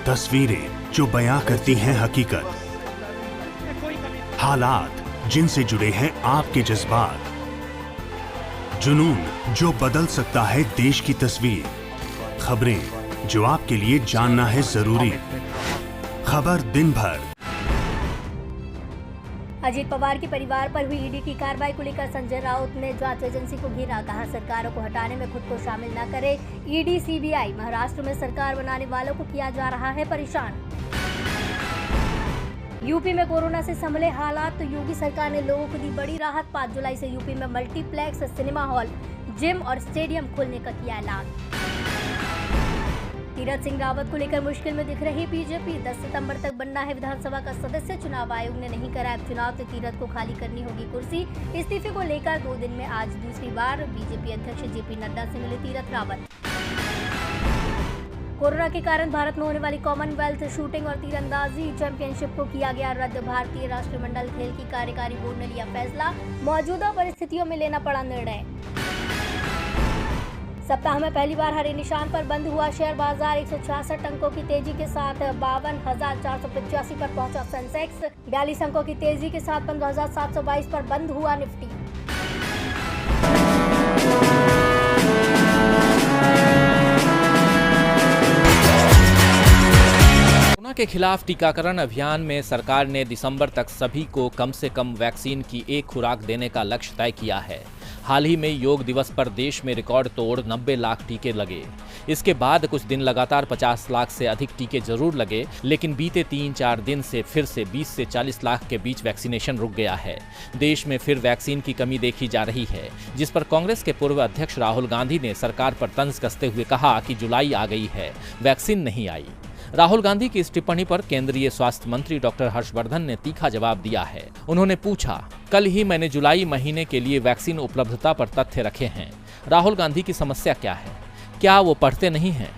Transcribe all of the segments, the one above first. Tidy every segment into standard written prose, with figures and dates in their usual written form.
तस्वीरें जो बयां करती हैं हकीकत, हालात जिनसे जुड़े हैं आपके जज्बात, जुनून जो बदल सकता है देश की तस्वीर, खबरें जो आपके लिए जानना है जरूरी। खबर दिन भर। अजीत पवार के परिवार पर हुई ईडी की कार्रवाई को लेकर संजय राउत ने जांच एजेंसी को घेरा। कहा, सरकारों को हटाने में खुद को शामिल न करे ईडी सीबीआई। महाराष्ट्र में सरकार बनाने वालों को किया जा रहा है परेशान। यूपी में कोरोना से संभले हालात, तो योगी सरकार ने लोगों को दी बड़ी राहत। 5 जुलाई से यूपी में मल्टीप्लेक्स, सिनेमा हॉल, जिम और स्टेडियम खोलने का किया ऐलान। तीरथ सिंह रावत को लेकर मुश्किल में दिख रही बीजेपी। 10 सितंबर तक बनना है विधानसभा का सदस्य। चुनाव आयोग ने नहीं कराया चुनाव, तो तीरथ को खाली करनी होगी कुर्सी। इस्तीफे को लेकर 2 दिन में आज दूसरी बार बीजेपी अध्यक्ष जेपी नड्डा से मिले तीरथ रावत। कोरोना के कारण भारत में होने वाली कॉमनवेल्थ शूटिंग और तीरंदाजी चैंपियनशिप को किया गया रद्द। भारतीय राष्ट्रमंडल खेल की कार्यकारी बोर्ड ने लिया फैसला। मौजूदा परिस्थितियों में लेना पड़ा निर्णय। सप्ताह में पहली बार हरे निशान पर बंद हुआ शेयर बाजार। 166 अंकों की तेजी के साथ 52,485 पर पहुंचा सेंसेक्स। 42 अंकों की तेजी के साथ 15,722 पर बंद हुआ निफ्टी। कोरोना के खिलाफ टीकाकरण अभियान में सरकार ने दिसंबर तक सभी को कम से कम वैक्सीन की 1 खुराक देने का लक्ष्य तय किया है। हाल ही में योग दिवस पर देश में रिकॉर्ड तोड़ 90 लाख टीके लगे। इसके बाद कुछ दिन लगातार 50 लाख से अधिक टीके जरूर लगे, लेकिन बीते 3-4 दिन से फिर से 20 से 40 लाख के बीच वैक्सीनेशन रुक गया है। देश में फिर वैक्सीन की कमी देखी जा रही है, जिस पर कांग्रेस के पूर्व अध्यक्ष राहुल गांधी ने सरकार पर तंज कसते हुए कहा कि जुलाई आ गई है, वैक्सीन नहीं आई। राहुल गांधी की इस टिप्पणी पर केंद्रीय स्वास्थ्य मंत्री डॉक्टर हर्षवर्धन ने तीखा जवाब दिया है। उन्होंने पूछा, कल ही मैंने जुलाई महीने के लिए वैक्सीन उपलब्धता पर तथ्य रखे हैं। राहुल गांधी की समस्या क्या है? क्या वो पढ़ते नहीं हैं?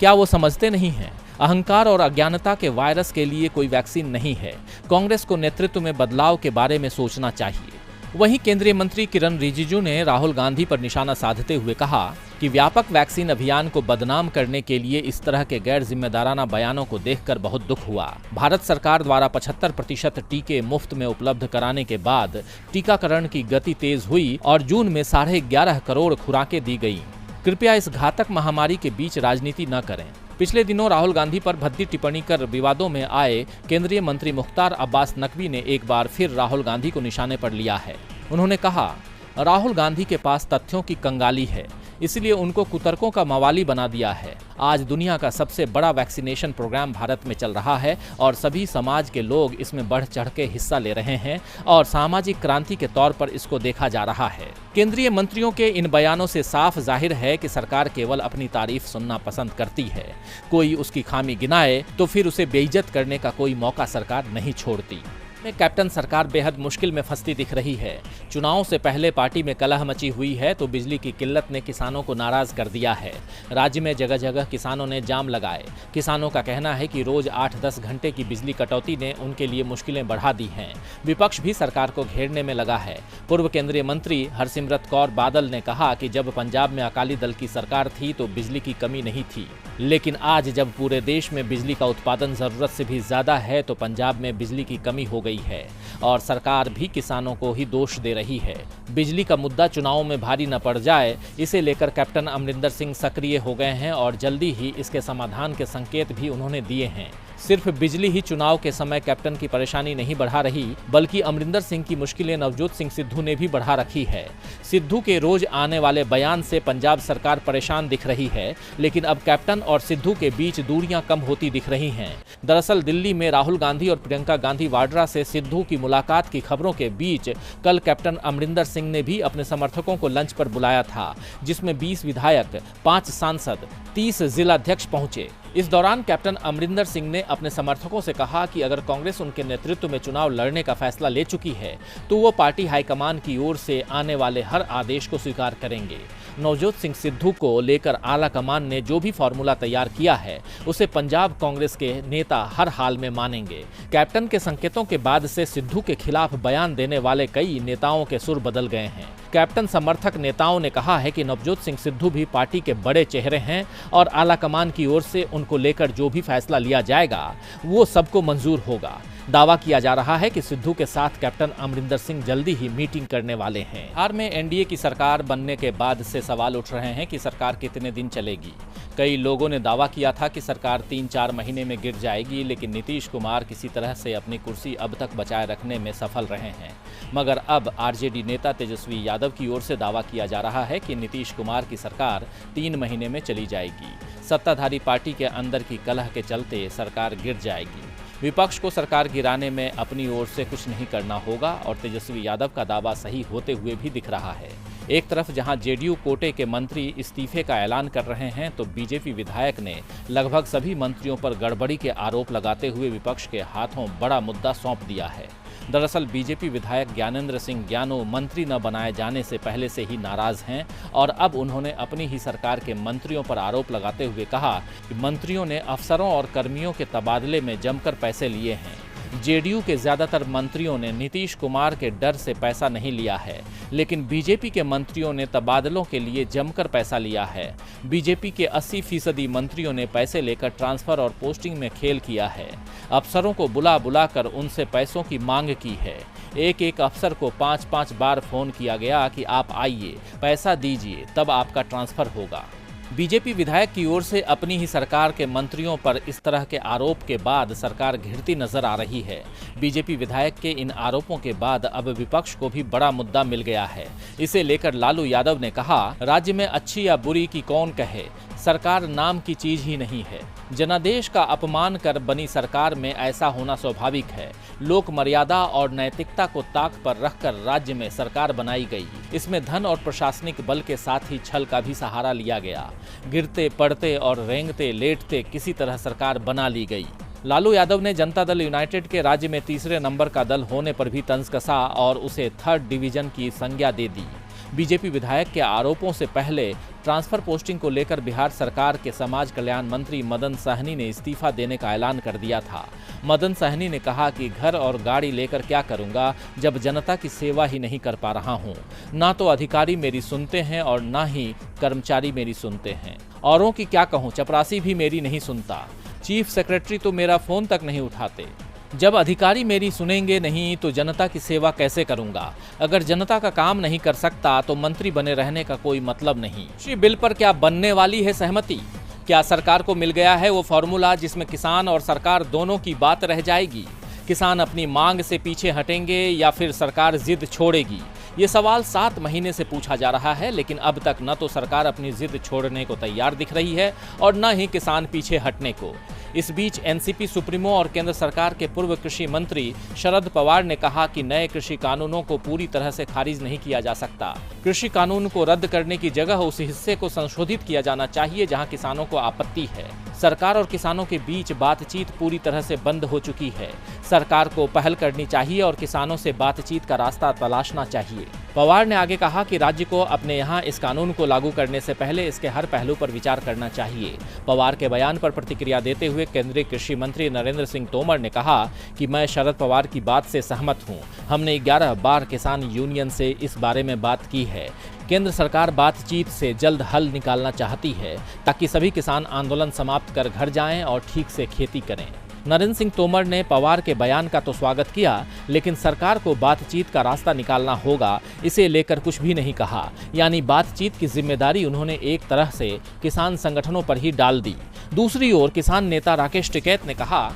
क्या वो समझते नहीं हैं? अहंकार और अज्ञानता के वायरस के लिए कोई वैक्सीन नहीं है। कांग्रेस को नेतृत्व में बदलाव के बारे में सोचना चाहिए। वहीं केंद्रीय मंत्री किरण रिजिजू ने राहुल गांधी पर निशाना साधते हुए कहा कि व्यापक वैक्सीन अभियान को बदनाम करने के लिए इस तरह के गैर जिम्मेदाराना बयानों को देखकर बहुत दुख हुआ। भारत सरकार द्वारा 75% टीके मुफ्त में उपलब्ध कराने के बाद टीकाकरण की गति तेज हुई और जून में 11.5 करोड़ खुराकें दी गई। कृपया इस घातक महामारी के बीच राजनीति न करें। पिछले दिनों राहुल गांधी पर भद्दी टिप्पणी कर विवादों में आए केंद्रीय मंत्री मुख्तार अब्बास नकवी ने एक बार फिर राहुल गांधी को निशाने पर लिया है। उन्होंने कहा, राहुल गांधी के पास तथ्यों की कंगाली है, इसलिए उनको कुतर्कों का मवाली बना दिया है। आज दुनिया का सबसे बड़ा वैक्सीनेशन प्रोग्राम भारत में चल रहा है और सभी समाज के लोग इसमें बढ़ चढ़ के हिस्सा ले रहे हैं और सामाजिक क्रांति के तौर पर इसको देखा जा रहा है। केंद्रीय मंत्रियों के इन बयानों से साफ जाहिर है कि सरकार केवल अपनी तारीफ सुनना पसंद करती है। कोई उसकी खामी गिनाए तो फिर उसे बेइज्जत करने का कोई मौका सरकार नहीं छोड़ती। कैप्टन सरकार बेहद मुश्किल में फंसती दिख रही है। चुनाव से पहले पार्टी में कलह मची हुई है, तो बिजली की किल्लत ने किसानों को नाराज कर दिया है। राज्य में जगह जगह किसानों ने जाम लगाए। किसानों का कहना है कि रोज 8-10 घंटे की बिजली कटौती ने उनके लिए मुश्किलें बढ़ा दी हैं। विपक्ष भी सरकार को घेरने में लगा है। पूर्व केंद्रीय मंत्री हरसिमरत कौर बादल ने कहा कि जब पंजाब में अकाली दल की सरकार थी तो बिजली की कमी नहीं थी, लेकिन आज जब पूरे देश में बिजली का उत्पादन जरूरत से भी ज्यादा है तो पंजाब में बिजली की कमी हो गई है और सरकार भी किसानों को ही दोष दे रही है। बिजली का मुद्दा चुनावों में भारी न पड़ जाए, इसे लेकर कैप्टन अमरिंदर सिंह सक्रिय हो गए हैं और जल्दी ही इसके समाधान के संकेत भी उन्होंने दिए हैं। सिर्फ बिजली ही चुनाव के समय कैप्टन की परेशानी नहीं बढ़ा रही, बल्कि अमरिंदर सिंह की मुश्किलें नवजोत सिंह सिद्धू ने भी बढ़ा रखी है। सिद्धू के रोज आने वाले बयान से पंजाब सरकार परेशान दिख रही है, लेकिन अब कैप्टन और सिद्धू के बीच दूरियां कम होती दिख रही हैं। दरअसल दिल्ली में राहुल गांधी और प्रियंका गांधी वाड्रा से सिद्धू की मुलाकात की खबरों के बीच कल कैप्टन अमरिंदर सिंह ने भी अपने समर्थकों को लंच पर बुलाया था, जिसमें 20 विधायक, 5 सांसद, 30 जिलाध्यक्ष पहुंचे। इस दौरान कैप्टन अमरिंदर सिंह ने अपने समर्थकों से कहा कि अगर कांग्रेस उनके नेतृत्व में चुनाव लड़ने का फैसला ले चुकी है तो वो पार्टी हाईकमान की ओर से आने वाले हर आदेश को स्वीकार करेंगे। नवजोत सिंह सिद्धू को लेकर आला कमान ने जो भी फॉर्मूला तैयार किया है उसे पंजाब कांग्रेस के नेता हर हाल में मानेंगे। कैप्टन के संकेतों के बाद से सिद्धू के खिलाफ बयान देने वाले कई नेताओं के सुर बदल गए हैं। कैप्टन समर्थक नेताओं ने कहा है कि नवजोत सिंह सिद्धू भी पार्टी के बड़े चेहरे हैं और आलाकमान की ओर से उनको लेकर जो भी फैसला लिया जाएगा वो सबको मंजूर होगा। दावा किया जा रहा है कि सिद्धू के साथ कैप्टन अमरिंदर सिंह जल्दी ही मीटिंग करने वाले हैं। बिहार में एनडीए की सरकार बनने के बाद से सवाल उठ रहे हैं कि सरकार कितने दिन चलेगी। कई लोगों ने दावा किया था कि सरकार 3-4 महीने में गिर जाएगी, लेकिन नीतीश कुमार किसी तरह से अपनी कुर्सी अब तक बचाए रखने में सफल रहे हैं। मगर अब आरजेडी नेता तेजस्वी यादव की ओर से दावा किया जा रहा है कि नीतीश कुमार की सरकार 3 महीने में चली जाएगी। सत्ताधारी पार्टी के अंदर की कलह के चलते सरकार गिर जाएगी। विपक्ष को सरकार गिराने में अपनी ओर से कुछ नहीं करना होगा और तेजस्वी यादव का दावा सही होते हुए भी दिख रहा है। एक तरफ जहां जेडीयू कोटे के मंत्री इस्तीफे का ऐलान कर रहे हैं, तो बीजेपी विधायक ने लगभग सभी मंत्रियों पर गड़बड़ी के आरोप लगाते हुए विपक्ष के हाथों बड़ा मुद्दा सौंप दिया है। दरअसल बीजेपी विधायक ज्ञानेंद्र सिंह ज्ञानू मंत्री न बनाए जाने से पहले से ही नाराज हैं और अब उन्होंने अपनी ही सरकार के मंत्रियों पर आरोप लगाते हुए कहा कि मंत्रियों ने अफसरों और कर्मियों के तबादले में जमकर पैसे लिए हैं। जेडीयू के ज्यादातर मंत्रियों ने नीतीश कुमार के डर से पैसा नहीं लिया है, लेकिन बीजेपी के मंत्रियों ने तबादलों के लिए जमकर पैसा लिया है। बीजेपी के 80% मंत्रियों ने पैसे लेकर ट्रांसफर और पोस्टिंग में खेल किया है। अफसरों को बुला बुलाकर उनसे पैसों की मांग की है। एक अफसर को 5-5 बार फोन किया गया कि आप आइए, पैसा दीजिए, तब आपका ट्रांसफर होगा। बीजेपी विधायक की ओर से अपनी ही सरकार के मंत्रियों पर इस तरह के आरोप के बाद सरकार घिरती नजर आ रही है। बीजेपी विधायक के इन आरोपों के बाद अब विपक्ष को भी बड़ा मुद्दा मिल गया है। इसे लेकर लालू यादव ने कहा, राज्य में अच्छी या बुरी की कौन कहे, सरकार नाम की चीज ही नहीं है। जनादेश का अपमान कर बनी सरकार में ऐसा होना स्वाभाविक है। लोक मर्यादा और नैतिकता को ताक पर रखकर राज्य में सरकार बनाई गई। इसमें धन और प्रशासनिक बल के साथ ही छल का भी सहारा लिया गया। गिरते पड़ते और रेंगते लेटते किसी तरह सरकार बना ली गई। लालू यादव ने जनता दल यूनाइटेड के राज्य में तीसरे नंबर का दल होने पर भी तंज कसा और उसे 3rd डिवीजन की संज्ञा दे दी। बीजेपी विधायक के आरोपों से पहले ट्रांसफर पोस्टिंग को लेकर बिहार सरकार के समाज कल्याण मंत्री मदन सहनी ने इस्तीफा देने का ऐलान कर दिया था। मदन सहनी ने कहा कि घर और गाड़ी लेकर क्या करूंगा जब जनता की सेवा ही नहीं कर पा रहा हूं। ना तो अधिकारी मेरी सुनते हैं और ना ही कर्मचारी मेरी सुनते हैं। औरों की क्या कहूं, चपरासी भी मेरी नहीं सुनता। चीफ सेक्रेटरी तो मेरा फोन तक नहीं उठाते। जब अधिकारी मेरी सुनेंगे नहीं तो जनता की सेवा कैसे करूंगा? अगर जनता का काम नहीं कर सकता तो मंत्री बने रहने का कोई मतलब नहीं। कृषि बिल पर क्या बनने वाली है सहमति? क्या सरकार को मिल गया है वो फॉर्मूला जिसमें किसान और सरकार दोनों की बात रह जाएगी? किसान अपनी मांग से पीछे हटेंगे या फिर सरकार जिद छोड़ेगी? ये सवाल 7 महीने से पूछा जा रहा है, लेकिन अब तक न तो सरकार अपनी जिद छोड़ने को तैयार दिख रही है और न ही किसान पीछे हटने को। इस बीच एनसीपी सुप्रीमो और केंद्र सरकार के पूर्व कृषि मंत्री शरद पवार ने कहा कि नए कृषि कानूनों को पूरी तरह से खारिज नहीं किया जा सकता। कृषि कानून को रद्द करने की जगह उस हिस्से को संशोधित किया जाना चाहिए जहां किसानों को आपत्ति है। सरकार और किसानों के बीच बातचीत पूरी तरह से बंद हो चुकी है। सरकार को पहल करनी चाहिए और किसानों से बातचीत का रास्ता तलाशना चाहिए। पवार ने आगे कहा कि राज्य को अपने यहाँ इस कानून को लागू करने से पहले इसके हर पहलू पर विचार करना चाहिए। पवार के बयान पर प्रतिक्रिया देते हुए केंद्रीय कृषि मंत्री नरेंद्र सिंह तोमर ने कहा कि मैं शरद पवार की बात से सहमत हूँ। हमने 11 बार किसान यूनियन से इस बारे में बात की है। केंद्र सरकार बातचीत से जल्द हल निकालना चाहती है ताकि सभी किसान आंदोलन समाप्त कर घर जाएं और ठीक से खेती करें। नरेंद्र सिंह तोमर ने पवार के बयान का तो स्वागत किया, लेकिन सरकार को बातचीत का रास्ता निकालना होगा, इसे लेकर कुछ भी नहीं कहा। यानी बातचीत की जिम्मेदारी उन्होंने एक तरह से किसान संगठनों पर ही डाल दी। दूसरी ओर किसान नेता राकेश टिकैत ने कहा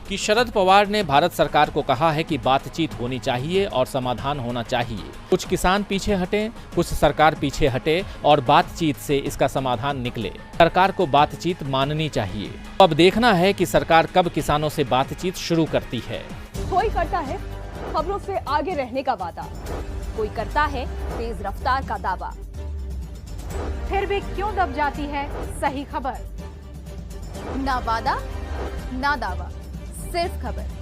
कि शरद पवार ने भारत सरकार को कहा है कि बातचीत होनी चाहिए और समाधान होना चाहिए। कुछ किसान पीछे हटे, कुछ सरकार पीछे हटे और बातचीत से इसका समाधान निकले। सरकार को बातचीत माननी चाहिए। अब देखना है कि सरकार कब किसानों से बातचीत शुरू करती है। कोई करता है खबरों से आगे रहने का वादा, कोई करता है तेज रफ्तार का दावा। फिर भी क्यों दब जाती है सही खबर? ना वादा ना दावा, सिर्फ खबर।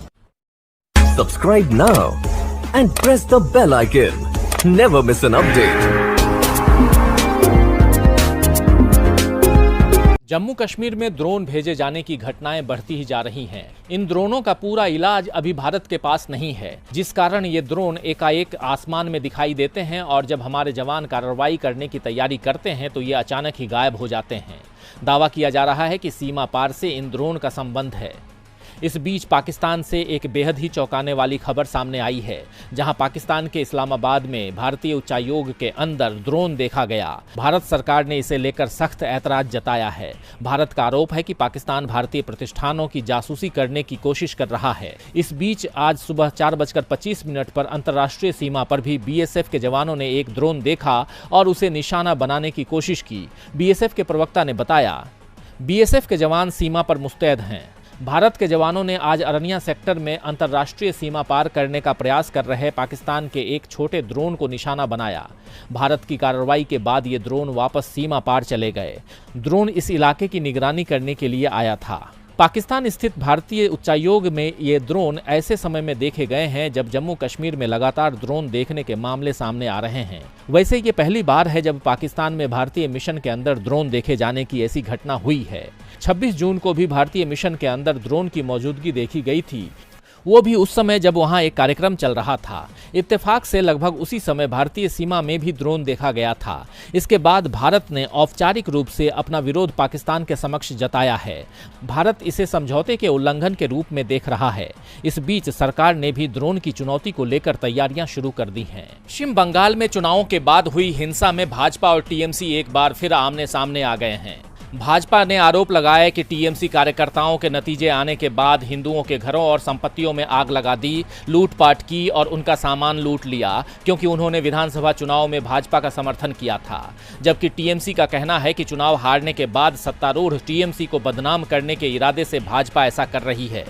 Subscribe now and press the bell icon. Never miss an update. Jammu Kashmir में ड्रोन भेजे जाने की घटनाएं बढ़ती ही जा रही हैं। इन ड्रोनों का पूरा इलाज अभी भारत के पास नहीं है, जिस कारण ये ड्रोन एकाएक आसमान में दिखाई देते हैं और जब हमारे जवान कार्रवाई करने की तैयारी करते हैं तो ये अचानक ही गायब हो जाते हैं। दावा किया जा रहा है कि सीमा पार से इन ड्रोन का संबंध है। इस बीच पाकिस्तान से एक बेहद ही चौंकाने वाली खबर सामने आई है, जहां पाकिस्तान के इस्लामाबाद में भारतीय उच्चायोग के अंदर ड्रोन देखा गया। भारत सरकार ने इसे लेकर सख्त ऐतराज जताया है। भारत का आरोप है कि पाकिस्तान भारतीय प्रतिष्ठानों की जासूसी करने की कोशिश कर रहा है। इस बीच आज सुबह 4:25 पर अंतर्राष्ट्रीय सीमा पर भी बीएसएफ के जवानों ने एक ड्रोन देखा और उसे निशाना बनाने की कोशिश की। बीएसएफ के प्रवक्ता ने बताया, बीएसएफ के जवान सीमा पर मुस्तैद हैं। भारत के जवानों ने आज अरनिया सेक्टर में अंतर्राष्ट्रीय सीमा पार करने का प्रयास कर रहे पाकिस्तान के एक छोटे ड्रोन को निशाना बनाया। भारत की कार्रवाई के बाद ये ड्रोन वापस सीमा पार चले गए। ड्रोन इस इलाके की निगरानी करने के लिए आया था। पाकिस्तान स्थित भारतीय उच्चायोग में ये ड्रोन ऐसे समय में देखे गए हैं जब जम्मू कश्मीर में लगातार ड्रोन देखने के मामले सामने आ रहे हैं। वैसे ये पहली बार है जब पाकिस्तान में भारतीय मिशन के अंदर ड्रोन देखे जाने की ऐसी घटना हुई है। 26 जून को भी भारतीय मिशन के अंदर ड्रोन की मौजूदगी देखी गई थी, वो भी उस समय जब वहां एक कार्यक्रम चल रहा था। इत्तेफाक से लगभग उसी समय भारतीय सीमा में भी ड्रोन देखा गया था। इसके बाद भारत ने औपचारिक रूप से अपना विरोध पाकिस्तान के समक्ष जताया है। भारत इसे समझौते के उल्लंघन के रूप में देख रहा है। इस बीच सरकार ने भी ड्रोन की चुनौती को लेकर तैयारियां शुरू कर दी हैं। पश्चिम बंगाल में चुनावों के बाद हुई हिंसा में भाजपा और टीएमसी एक बार फिर आमने सामने आ गए हैं। भाजपा ने आरोप लगाया कि टीएमसी कार्यकर्ताओं के नतीजे आने के बाद हिंदुओं के घरों और संपत्तियों में आग लगा दी, लूटपाट की और उनका सामान लूट लिया, क्योंकि उन्होंने विधानसभा चुनाव में भाजपा का समर्थन किया था। जबकि टीएमसी का कहना है कि चुनाव हारने के बाद सत्तारूढ़ टीएमसी को बदनाम करने के इरादे से भाजपा ऐसा कर रही है।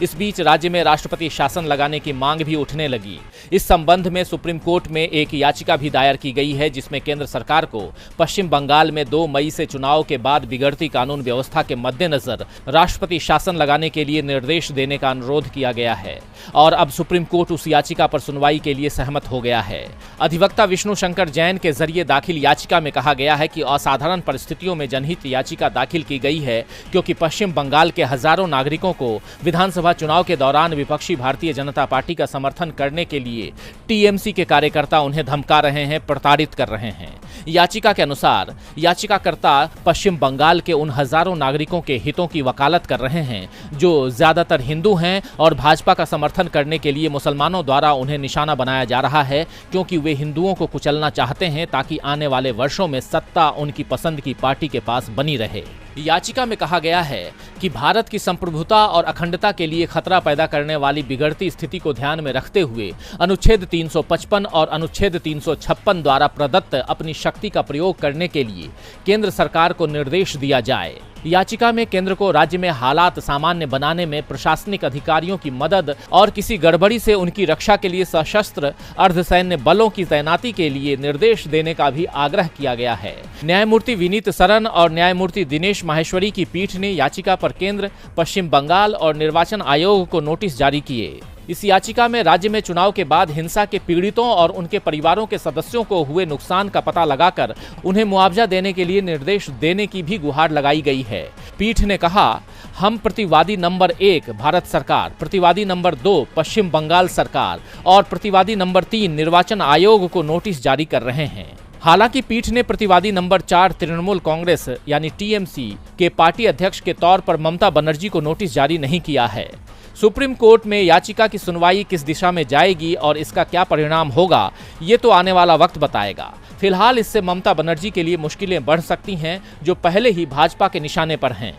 इस बीच राज्य में राष्ट्रपति शासन लगाने की मांग भी उठने लगी। इस संबंध में सुप्रीम कोर्ट में एक याचिका भी दायर की गई है, जिसमें केंद्र सरकार को पश्चिम बंगाल में 2 मई से चुनाव के बाद बिगड़ती कानून व्यवस्था के मद्देनजर राष्ट्रपति शासन लगाने के लिए निर्देश देने का अनुरोध किया गया है और अब सुप्रीम कोर्ट उस याचिका पर सुनवाई के लिए सहमत हो गया है। अधिवक्ता विष्णु शंकर जैन के जरिए दाखिल याचिका में कहा गया है कि असाधारण परिस्थितियों में जनहित याचिका दाखिल की गई है, क्योंकि पश्चिम बंगाल के हजारों नागरिकों को विधानसभा चुनाव के दौरान विपक्षी भारतीय जनता पार्टी का समर्थन करने के लिए टीएमसी के कार्यकर्ता उन्हें धमका रहे हैं, प्रताड़ित कर रहे हैं। याचिका के अनुसार याचिकाकर्ता पश्चिम बंगाल के उन हजारों नागरिकों के हितों की वकालत कर रहे हैं जो ज्यादातर हिंदू हैं और भाजपा का समर्थन करने के लिए मुसलमानों द्वारा उन्हें निशाना बनाया जा रहा है, क्योंकि वे हिंदुओं को कुचलना चाहते हैं ताकि आने वाले वर्षों में सत्ता उनकी पसंद की पार्टी के पास बनी रहे। याचिका में कहा गया है कि भारत की संप्रभुता और अखंडता के लिए खतरा पैदा करने वाली बिगड़ती स्थिति को ध्यान में रखते हुए अनुच्छेद 355 और अनुच्छेद 356 द्वारा प्रदत्त अपनी शक्ति का प्रयोग करने के लिए केंद्र सरकार को निर्देश दिया जाए। याचिका में केंद्र को राज्य में हालात सामान्य बनाने में प्रशासनिक अधिकारियों की मदद और किसी गड़बड़ी से उनकी रक्षा के लिए सशस्त्र अर्धसैन्य बलों की तैनाती के लिए निर्देश देने का भी आग्रह किया गया है। न्यायमूर्ति विनीत सरन और न्यायमूर्ति दिनेश माहेश्वरी की पीठ ने याचिका पर केंद्र, पश्चिम बंगाल और निर्वाचन आयोग को नोटिस जारी किए। इस याचिका में राज्य में चुनाव के बाद हिंसा के पीड़ितों और उनके परिवारों के सदस्यों को हुए नुकसान का पता लगाकर उन्हें मुआवजा देने के लिए निर्देश देने की भी गुहार लगाई गई है। पीठ ने कहा, हम प्रतिवादी नंबर 1 भारत सरकार, प्रतिवादी नंबर 2 पश्चिम बंगाल सरकार और प्रतिवादी नंबर 3 निर्वाचन आयोग को नोटिस जारी कर रहे हैं। हालांकि पीठ ने प्रतिवादी नंबर 4 तृणमूल कांग्रेस यानी टीएमसी के पार्टी अध्यक्ष के तौर पर ममता बनर्जी को नोटिस जारी नहीं किया है। सुप्रीम कोर्ट में याचिका की सुनवाई किस दिशा में जाएगी और इसका क्या परिणाम होगा, ये तो आने वाला वक्त बताएगा। फिलहाल इससे ममता बनर्जी के लिए मुश्किलें बढ़ सकती हैं, जो पहले ही भाजपा के निशाने पर हैं।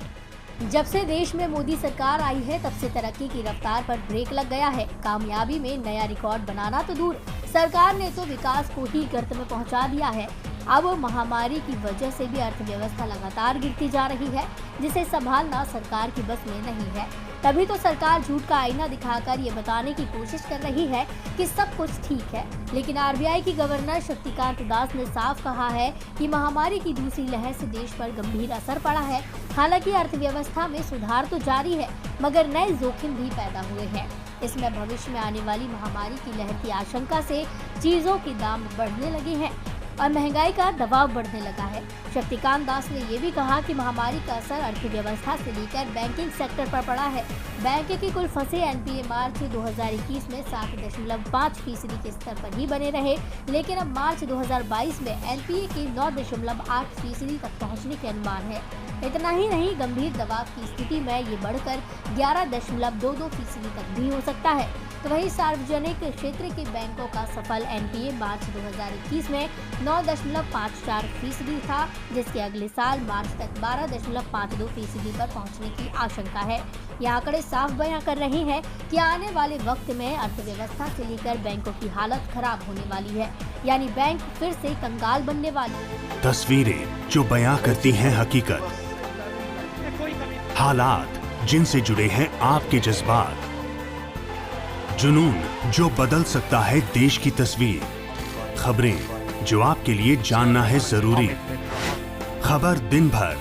जब से देश में मोदी सरकार आई है तब से तरक्की की रफ्तार पर ब्रेक लग गया है। कामयाबी में नया रिकॉर्ड बनाना तो दूर, सरकार ने तो विकास को ही गर्त में पहुंचा दिया है। अब महामारी की वजह से भी अर्थव्यवस्था लगातार गिरती जा रही है, जिसे संभालना सरकार की बस में नहीं है। तभी तो सरकार झूठ का आईना दिखाकर ये बताने की कोशिश कर रही है कि सब कुछ ठीक है। लेकिन आरबीआई की गवर्नर शक्तिकांत दास ने साफ कहा है कि महामारी की दूसरी लहर से देश पर गंभीर असर पड़ा है। हालांकि अर्थव्यवस्था में सुधार तो जारी है, मगर नए जोखिम भी पैदा हुए हैं। इसमें भविष्य में आने वाली महामारी की लहर की आशंका से चीजों के दाम बढ़ने लगे हैं। और महंगाई का दबाव बढ़ने लगा है। शक्तिकांत दास ने ये भी कहा कि महामारी का असर अर्थव्यवस्था से लेकर बैंकिंग सेक्टर पर पड़ा है। बैंक के कुल फंसे एनपीए मार्च 2021 में 7.5% के स्तर पर ही बने रहे, लेकिन अब मार्च 2022 में एनपीए के 9.8% तक पहुंचने के अनुमान है। इतना ही नहीं, गंभीर दबाव की स्थिति में ये बढ़कर 11.22% तक भी हो सकता है। तो वही सार्वजनिक क्षेत्र के बैंकों का सफल एनपीए मार्च 2021 में 9.54% था, जिसके अगले साल मार्च तक 12.52% पर पहुंचने की आशंका है। ये आंकड़े साफ बयां कर रहे हैं कि आने वाले वक्त में अर्थव्यवस्था से लेकर बैंकों की हालत खराब होने वाली है, यानी बैंक फिर से कंगाल बनने वाले। तस्वीरें जो बयां करती हैं हकीकत, हालात जिनसे जुड़े हैं आपके जज्बात, जुनून जो बदल सकता है देश की तस्वीर, खबरें जो आपके लिए जानना है जरूरी। खबर दिन भर